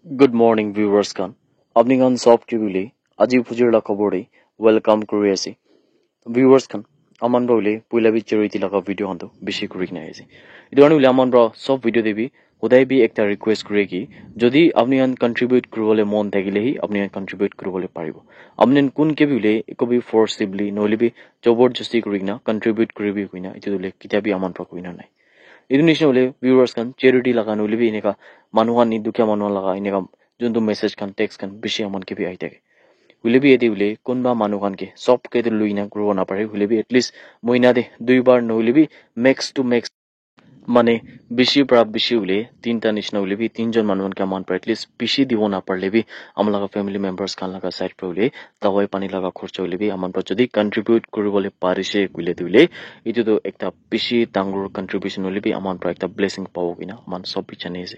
Good morning, viewers kan. Apni kan soft kibule aji phujir la khobore welcome kuri ase. Viewers kan aman bole puila bi charity laga video hando bishi kuri na ase. Idu anu aman bro soft video debi hodai bi ekta request kure ki jodi apni kan contribute kuribole mon thakile hi apni kan contribute kuribole paribo. Apni kun ke bile ekobi forcibly noile bi joborjosti kuri na contribute kuribi kuina itu dole kitabi aman pro kuina nai. Idu nisna hole viewers kan charity laga noile bi ineka manuhan ni dukia manuhan laga ineka juntu message kan text kan bishi aman ke bi ai thake hule bi eti hule konba manu kan ke sob ke luina grow na pare hule bi at least moina de dui bar no hule bi max to max মানে বেশি পৰা বেশি হলে তিনটা নিচিনা হলে B তিনজন মানুহ কে মান পার এটলিস্ট বেশি দিব না পারলে বি আমলাগা ফ্যামিলি মেম্বার্স খান লাগা সাইড পে হলে দাওয়াই পানি লাগা খরচ হলে বি আমান যদি কন্ট্রিবিউট করবলে পারিছে কইলে দিলে ইটো তো একটা বেশি ডাঙর কন্ট্রিবিউশন হলে বি আমান পর একটা ব্লেসিং পাবো কিনা আমান সব বিছানে আছে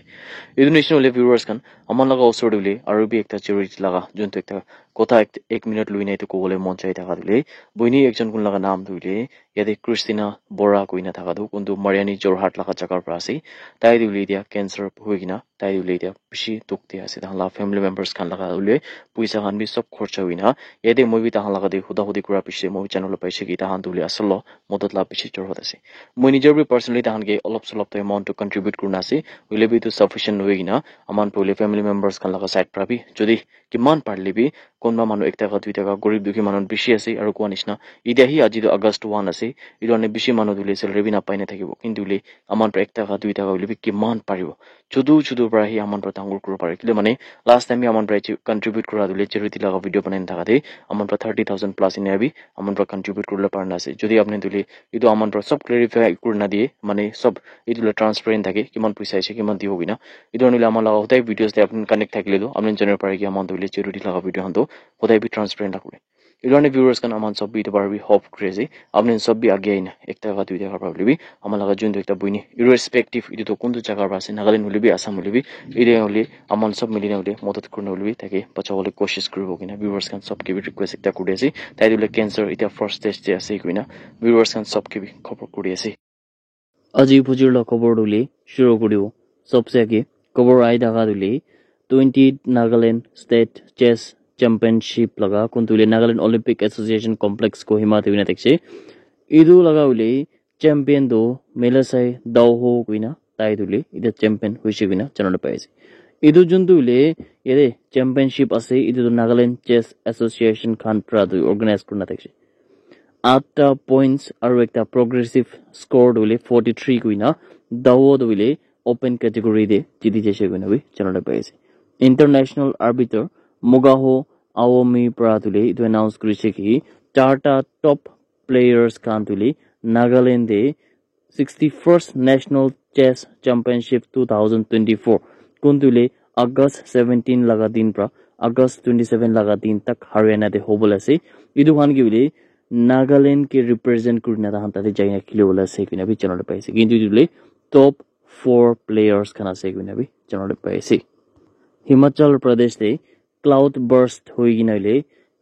ইটো নিচিনা হলে ভিউয়ার্স খান আমান লাগা ওসর দিলে আর বি একটা চ্যারিটি লাগা জন্তু একটা কথা এক মিনিট লুই নাই তো কবলে মন চাই থাকা দিলে বইনি একজন কোন লাগা নাম ধুইলে ইয়াতে ক্রিস্টিনা বৰা কইনা থাকা দু কিন্তু মাৰিয়ানি জোৰহাট লাগা জাগাৰ পৰা আছে তাই দিলে দিয়া ক্যান্সার হৈ কিনা তাই দিলে দিয়া বেশি দুখতে আছে তাহলা ফ্যামিলি মেম্বার্স খান লাগা উলে পয়সা খান বি সব খরচ হইনা ইয়াতে মই বি তাহলা লাগা দে হুদা হুদি কৰা পিছে মই চ্যানেল পাইছে কি তাহান দুলে আসল মদত লা পিছে জোরহাট আছে মই নিজৰ বি পার্সোনালি তাহানকে অলপ সলপ তো এমাউন্ট কন্ট্রিবিউট করনা আছে উলে বি তো সাফিশিয়েন্ট হৈ কিনা আমান পলে ফ্যামিলি মেম্বার্স খান লাগা সাইড পাবি যদি কিমান পারলি বি কোনবা মানুহ 1 টাকা 2 টাকা গরিব দুখী মানুহ বেশি আছে আৰু কোৱা নিচিনা ইদাহি আজি তো আগষ্ট 1 আছে ইদনে বেশি মানুহ দুলে সেলারি না পাই না থাকিব কিন্তু লে আমান 1 টাকা 2 টাকা হইলে কিমান পারিব চুদু পৰা হি আমান পৰা ডাঙৰ কৰিব পাৰে কিলে মানে লাষ্ট টাইম আমান পৰা কন্ট্ৰিবিউট কৰা দুলে চ্যাৰিটি লাগা ভিডিও বনাই থাকা দে আমান পৰা 30000 প্লাস ইন আবি আমান পৰা কন্ট্ৰিবিউট কৰলে পাৰনা আছে যদি আপনি দুলে ইটো আমান পৰা সব ক্লারিফাই করনা দিয়ে মানে সব ইটোলে ট্রান্সপারেন্ট থাকে কিমান পয়সা আছে কিমান দিব কিনা ইটো নিলে আমান লাগা হতাই ভিডিওস দে আপনি কানেক্ট থাকিলে তো আপনি জানার পারে কি আমান দুলে চ্যারিটি লাগা ভিডিও হতো হতাই বি ট্রান্সপারেন্ট রাখলে इधर viewers kan aman सब भी तो बार भी hope crazy आपने सब भी आगे आइना एक टाका 2 टाका प्रॉब्लम भी aman laga jun ekta buini irrespective itu to kuntu jagar ba ase nagaland hole bi asam hole bi ide hole aman सब मिलिना hole मदद करना hole bi take bachawale कोशिश करिbo किना viewers kan सब के भी request ekta kuri ase tai dile cancer ita first stage je ase kuina viewers kan सब के भी खबर kuri ase আজি phujir la खबर dule shuru koribo सबसे आगे खबर ai daga dule 20 Nagaland State Chess Championship laga kuntule Nagaland Olympic Association Complex ko himate wina tekse idu laga ule champion do melasai dawho kuina tai dule ida champion hoise kuina janona paise idu jundule ede championship ase idu Nagaland Chess Association khan pra du organize kurna tekse 8 points aru ekta progressive score dule 43 kuina dawho dule open category de jiti jese kuina bi janona paise international arbiter Mugaho Aomi Pratule to announce Krishiki Charta top players Kantuli Nagaland de 61st National Chess Championship 2024 Kuntule August 17 lagadin pra August 27 lagadin tak Haryana de hobolase idu han gibile Nagaland ke represent kurna ta hanta de jaina kilola se kina bi channel paise kintu dile top 4 players kana se kina bi channel paise Himachal Pradesh de cloud burst hoiginale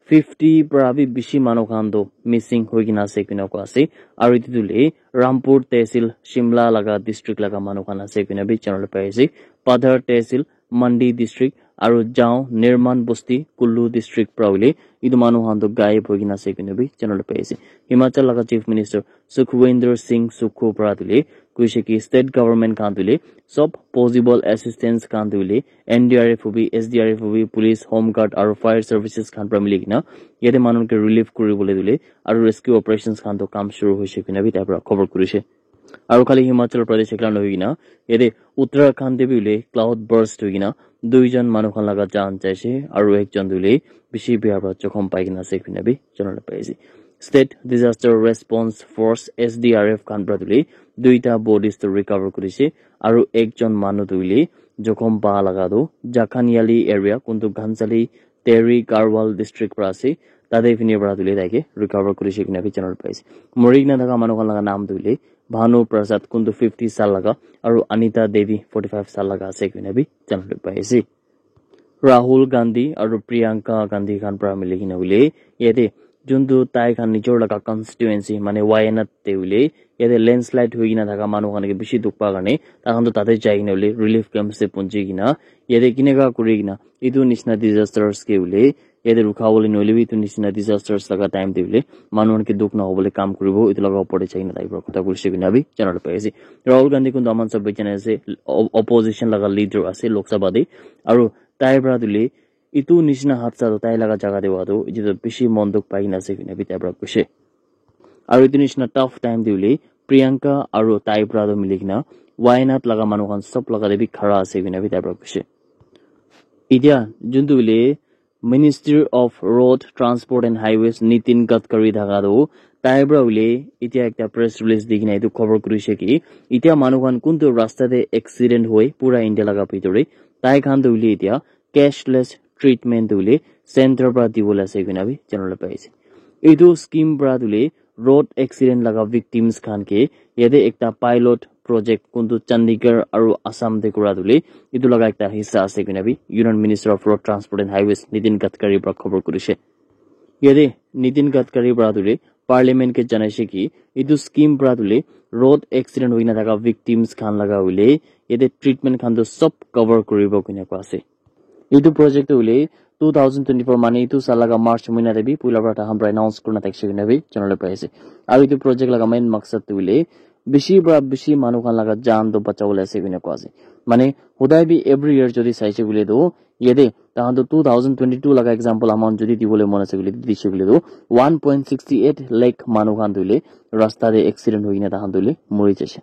50 prabi bishi manokando missing hoigina ase kina ko ase aru itule Rampur Tehsil Shimla laga district laga manokana ase kina bi channel paise Padhar Tehsil Mandi district aru Jao Nirman Bosti Kullu district prawile idu manokando gaib hoigina ase kina bi channel paise Himachal laga chief minister Sukhwinder Singh Sukhu pradule kuise ki state government kandule sob possible assistance kandule NDRF hobi SDRF hobi police home guard aru fire services khan pra mili kina yede manon ke relief kuribole dule aru rescue operations khan to kam shuru hoise kina bi tar pra khobor kurise aru khali Himachal Pradesh ekla nohi kina yede Uttarakhand de bile cloud burst hoyi kina duijon manu khan laga jaan jaise aru ekjon dule bishi bia pra jokhom pai kina se kina bi janala paise State Disaster Response Force SDRF khan pra dule duita bodies to recover kurise aru ekjon manu dule jokhom pa laga do Jakhaniali area kuntu Ghansali Teri Garwal district pra ase tade fini pra dule taike recover kurise kina bi channel paise morigna daga manu khan laga naam dule Bhanu Prasad kuntu 50 sal laga aru Anita Devi 45 sal laga ase kina bi channel paise Rahul Gandhi aru Priyanka Gandhi khan pra miligina ule yete jundu tai khan nijor laga constituency mane Wayanad te ule ইয়াতে landslide হৈ কিনা থাকা মানুহ কানে বেছি দুখ পা কাৰণে তাহাঁতো তাতে যাই কিনে বোলে ৰিলিফ কেম্পছে পঞ্জি কিনা ইয়াতে কিনেকা কৰি কিনা ইটো নিচিনা ডিজাস্টাৰ্স কে বোলে ইয়াতে ৰখাবলৈ নলিবি ইটো নিচিনা ডিজাস্টাৰ্স লগা টাইম দিলে মানুহকে দুখ নহবলৈ কাম কৰিব ইটো লগা ওপৰতে চাই কিনা তাইৰ কথা কৰিছে কিনা বি জানালে পাইছে ৰাহুল গান্ধী কোন আমান সব জানে আছে অপজিশন লগা লিডাৰ আছে লোকসভাতে আৰু তাইৰ পৰা দিলে ইটো নিচিনা হাতছা তাই লগা জায়গা দেৱাটো ইটো বেছি মন দুখ পাই কিনা আছে কিনা বি তাইৰ পৰা কৈছে আৰু ইটো নিচিনা টাফ টাইম দিলে প্ৰিয়ংকা আৰু তাইৰ পৰা মিলি কিনা ৱাইনাত লগা মানুহখন সব লগা দেবি খাৰা আছে কিনা বি তাইৰ পৰা কৈছে এতিয়া যোনটো বোলে ministry of road transport and highways Nitin Gadkari থাকাটো তাইৰ পৰা বোলে এতিয়া একটা প্ৰেছ ৰিলিজ দি কিনে এইটো খবৰ কৰিছে কি এতিয়া মানুহখন কোনটো ৰাস্তাতে এক্সিডেণ্ট হৈ পুৰা ইণ্ডিয়া লগা ভিতৰে তাই খানটো বোলে এতিয়া কেছলেছ ট্ৰিটমেণ্ট বোলে চেণ্টাৰৰ পৰা দিবলৈ আছে কিনা বি জানিবলৈ পাইছে এইটো স্কিম পৰা বোলে road accident laga victims khan ke yede ekta pilot project kuntu Chandigarh aru Assam de kura dule itu laga ekta hissa ase kina bi Union Minister of Road Transport and Highways Nitin Gadkari pra khobor korise yede Nitin Gadkari pra dule parliament ke janaise ki itu scheme pra dule road accident hoina daga victims khan laga hule yede treatment khan to sob cover koribo kina ko ase itu project hule 2024 মানে ইটো সালাগা March মহিনা দেবি পুলা পৰা হামৰা announce corona তাকছে নেবি জানলে পাইছে আৰু ইটো project লাগা main মকসদ তুলে বেশি মানুহ খান লাগা জান তো বাঁচাবলৈ আছে কিনে কোৱাছে মানে সদায় বি এভৰি ইয়াৰ যদি চাইছে বুলে তো ইয়েদে তাহাঁতো 2022 লাগা এক্সাম্পল আমাউন্ট যদি দিবলৈ মন আছে বুলে দিছে বুলে তো 1.68 লাখ মানুহ খান তুলে ৰাস্তাৰে এক্সিডেন্ট হৈ কিনে তাহাঁত তুলে মৰি যাইছে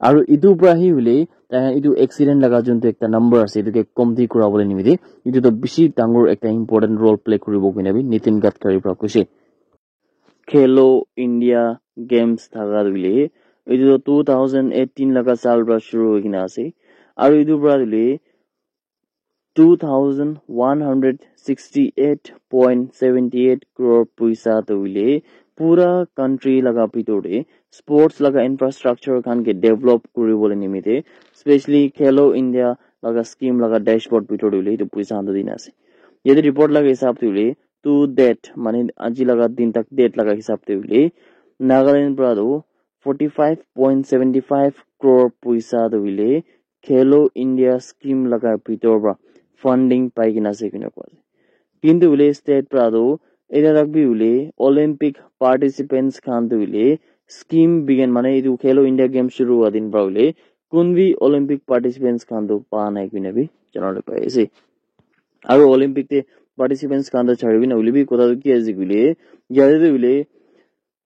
আৰু ইটো প্ৰাহি হলে ইটো এক্সিডেন্ট লাগা যোনটো একটা নম্বৰ আছে ইটোকে কমতি কৰাবলৈ নিমিতে ইটো তো বেছি ডাঙৰ একটা ইম্পৰ্টেন্ট ৰোল প্লে কৰিব কিনাবি নিতিন গাডকাৰী পৰা কৈছে খেলো ইণ্ডিয়া গেমছ থাকা দিলে ইটো 2018 লাগা সাল পৰা শুৰু হৈ কিনা আছে আৰু ইটো পৰা দিলে 2168.78 crore পইচা তইলে পুৰা কান্ট্ৰি লাগা ভিতৰে স্পোৰ্টস লাগা ইনফ্ৰাস্ট্ৰাকচাৰ খান কে ডেভেলপ কৰিবলৈ নিমিতে স্পেশালি খেলো ইন্ডিয়া লাগা স্কিম লাগা ড্যাশবোর্ড ভিতরে দিলে ইটো পইচা আনতে দিন আছে यदि रिपोर्ट लगा हिसाब दिले टू डेट माने আজি लगा दिन तक डेट लगा हिसाब दिले नागालैंड प्रादो 45.75 crore पैसा दिले खेलो इंडिया स्कीम लगा ভিতৰৰ পৰা फंडिंग पाइ কিনা আছে কিনা কোৱা কিন্তু উলে স্টেট প্ৰাদো এটা রাখবি উলে অলিম্পিক পার্টিসিপেন্টস খান দিলে স্কিম বিগেন মানে ইটো খেলো ইন্ডিয়া গেম শুরু হওয়া দিন পৰা উলে কোনবি অলিম্পিক পাৰ্টিসিপেন্টস খান তো পা নাই কিনা বি জানলে পাইছে আৰু অলিম্পিক তে পার্টিসিপেন্টস কান্দ ছাড়বি না উলিবি কথা কি আছে গুলে ইয়াতে উলে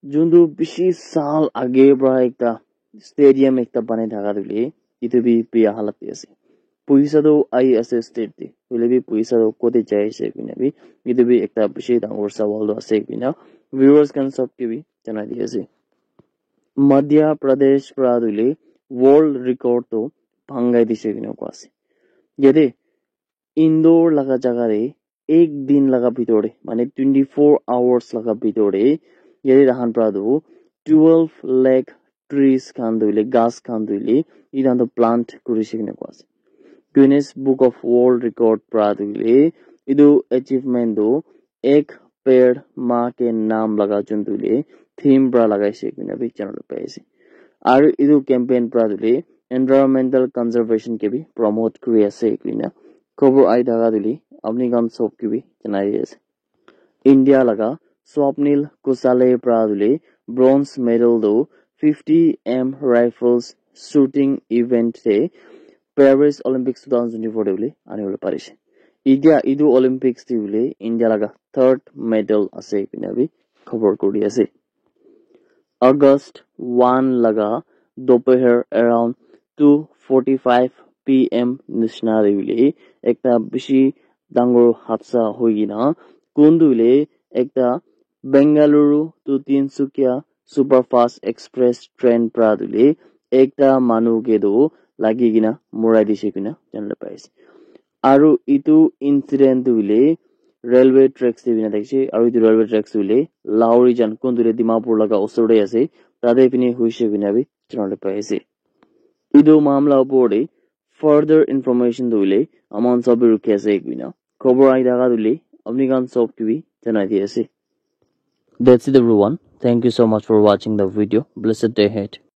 যোনটো বেশি সাল আগে পৰা একটা স্টেডিয়াম একটা বানাই থাকা দিলে ইটো বি পিয়া হালতে আছে পইচা তো আই আছে স্টেট তে উলিবি পইচা তো কোতে যাইছে কিনা বি ইটো বি একটা বেশি ডাঙৰ সৱাল আছে কিনা ভিউয়াৰ্স কান সব কি বি জানাই দি আছে মধ্য প্ৰদেশ পৰা দিলে ওয়ার্ল্ড রেকর্ড তো ভাঙাই দিছে কিনা কোয়াছে ইয়াতে ইন্দোর লাগা জায়গারে এক দিন লাগা ভিতরে মানে 24 আওয়ার্স লাগা ভিতরে ইয়ারে রাহান প্রাদো 12 লাখ ট্রিজ খান দইলে গাছ খান দইলে ইদান তো প্লান্ট করিছে কিনা কোয়াছে Guinness book of world record প্রাদইলে ইদু অ্যাচিভমেন্ট দো এক पेड़ माँ के नाम लगा चुनतुले थीम प्रा लगाइसे किना भी चैनल पाइसे और इदु कैंपेन प्रादुले एनवायरमेंटल कंजर्वेशन के भी प्रमोट करि আছে किना खबर आई धागा दिली अपनी गान सब की भी जनाई আছে इंडिया लगा स्वप्निल कुसाले प्रादुले ब्रोंज मेडल दो 50 m राइफल्स शूटिंग इवेंट थे पेरिस ओलंपिक्स 2024 दिले आने वाले पारिसे इडिया इदु ओलंपिक्स दिले इंडिया लगा थर्ड मेडल আছে কিনা भी खबर কৰি আছে अगस्त 1 लगा दोपहर अराउंड 2:45 PM निशना दिले एकटा बेसी डांगर हादसा होइना कोनदुले एकटा Bengaluru to Tinsukia superfast express train प्रादुले एकटा मानु गेदो लागि किना मुराइ दिसे किना जानले पाइছে আৰু ইটো ইনসিডেন্ট দিলে रेलवे ट्रैक्स से बिना देखिए और इधर रेलवे ट्रैक्स विले लाहौरी जन कोन दुले दिमापुर लगा ओसरे আছে তাদের পিনে হইছে বিনা বি জানলে পাইছে ইদো মামলা উপরে ফার্দার ইনফরমেশন দিলে আমন সব রুকে আছে বিনা খবর আই দেখা দিলে আপনি গান সব কি জানাই দিয়েছে that's it everyone Thank you so much for watching the video. Blessed day ahead.